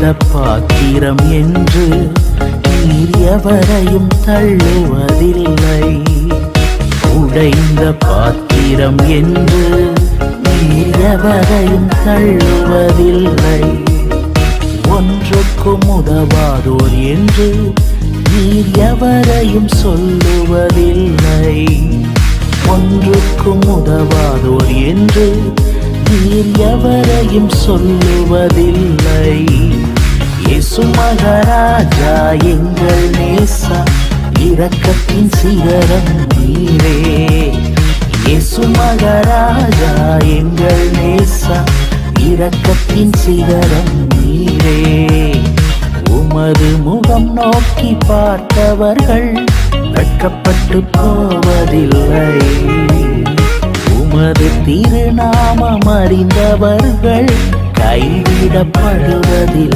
உடைந்த பாத்திரம் என்று நீர் எவரையும் தள்ளுவதில்லை. உடைந்த பாத்திரம் என்று நீர் எவரையும் தள்ளுவதில்லை. ஒன்றுக்கும் உதவாதோர் என்று நீர் எவரையும் சொல்லுவதில்லை. ஒன்றுக்கும் உதவாதோர் என்று நீர் எவரையும் சொல்லுவதில்லை. இயேசு மகாராஜா எங்கள் நேசா, இரக்கத்தின் சிகரம் நீரே. இயேசு மகாராஜா எங்கள் நேசா, இரக்கத்தின் சிகரம் நீரே. உமது முகம் நோக்கி பார்த்தவர்கள் வெட்கப்பட்டு போவதில்லை. உமது திருநாமம் அறிந்தவர்கள் கைவிடப்படுவதில்லை.